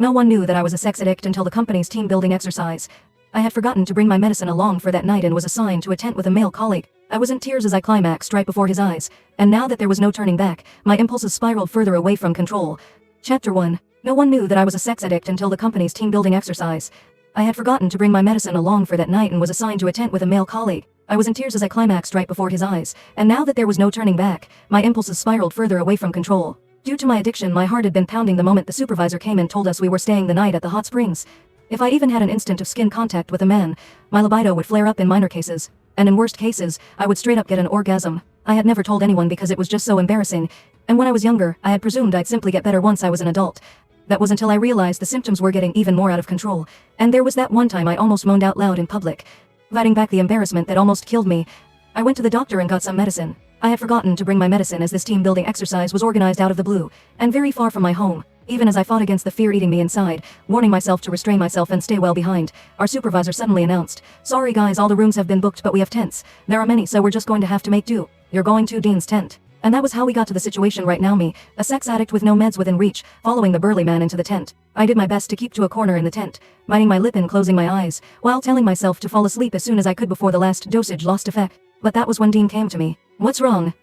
No one knew that I was a sex addict until the company's team-building exercise. I had forgotten to bring my medicine along for that night and was assigned to a tent with a male colleague. I was in tears as I climaxed right before his eyes, and now that there was no turning back, my impulses spiraled further away from control. Chapter 1. No one knew that I was a sex addict until the company's team-building exercise. I had forgotten to bring my medicine along for that night and was assigned to a tent with a male colleague. I was in tears as I climaxed right before his eyes, and now that there was no turning back, my impulses spiraled further away from control. Due to my addiction, my heart had been pounding the moment the supervisor came and told us we were staying the night at the hot springs. If I even had an instant of skin contact with a man, my libido would flare up in minor cases, and in worst cases, I would straight up get an orgasm. I had never told anyone because it was just so embarrassing, and when I was younger, I had presumed I'd simply get better once I was an adult. That was until I realized the symptoms were getting even more out of control, and there was that one time I almost moaned out loud in public. Fighting back the embarrassment that almost killed me, I went to the doctor and got some medicine. I had forgotten to bring my medicine as this team-building exercise was organized out of the blue, and very far from my home. Even as I fought against the fear eating me inside, warning myself to restrain myself and stay well behind, our supervisor suddenly announced, "Sorry guys, all the rooms have been booked but we have tents. There are many, so we're just going to have to make do. You're going to Dean's tent." And that was how we got to the situation right now, me, a sex addict with no meds within reach, following the burly man into the tent. I did my best to keep to a corner in the tent, biting my lip and closing my eyes, while telling myself to fall asleep as soon as I could before the last dosage lost effect. But that was when Dean came to me. "What's wrong?"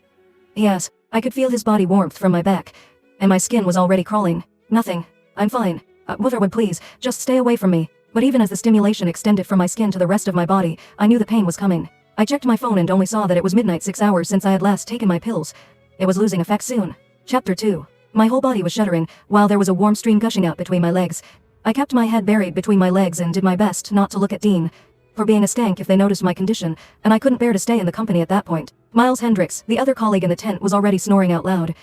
he asked. I could feel his body warmth from my back, and my skin was already crawling. "Nothing. I'm fine. Would please, just stay away from me." But even as the stimulation extended from my skin to the rest of my body, I knew the pain was coming. I checked my phone and only saw that it was midnight, 6 hours since I had last taken my pills. It was losing effect soon. Chapter 2. My whole body was shuddering, while there was a warm stream gushing out between my legs. I kept my head buried between my legs and did my best not to look at Dean, for being a stank if they noticed my condition, and I couldn't bear to stay in the company at that point. Miles Hendricks, the other colleague in the tent, was already snoring out loud.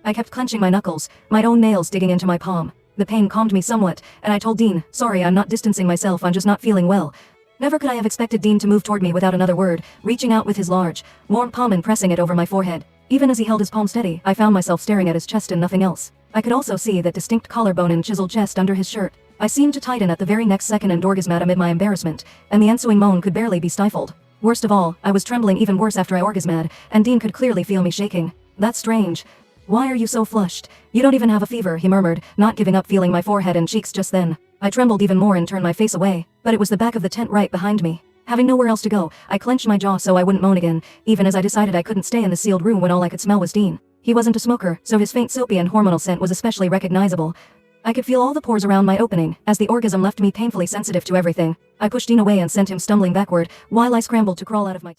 I kept clenching my knuckles, my own nails digging into my palm. The pain calmed me somewhat, and I told Dean, "Sorry, I'm not distancing myself, I'm just not feeling well." Never could I have expected Dean to move toward me without another word, reaching out with his large, warm palm and pressing it over my forehead. Even as he held his palm steady, I found myself staring at his chest and nothing else. I could also see that distinct collarbone and chiseled chest under his shirt. I seemed to tighten at the very next second and orgasm amid my embarrassment, and the ensuing moan could barely be stifled. Worst of all, I was trembling even worse after I orgasmed, and Dean could clearly feel me shaking. "That's strange. Why are you so flushed? You don't even have a fever," he murmured, not giving up feeling my forehead and cheeks just then. I trembled even more and turned my face away, but it was the back of the tent right behind me. Having nowhere else to go, I clenched my jaw so I wouldn't moan again, even as I decided I couldn't stay in the sealed room when all I could smell was Dean. He wasn't a smoker, so his faint soapy and hormonal scent was especially recognizable. I could feel all the pores around my opening, as the orgasm left me painfully sensitive to everything. I pushed Dean away and sent him stumbling backward, while I scrambled to crawl out of my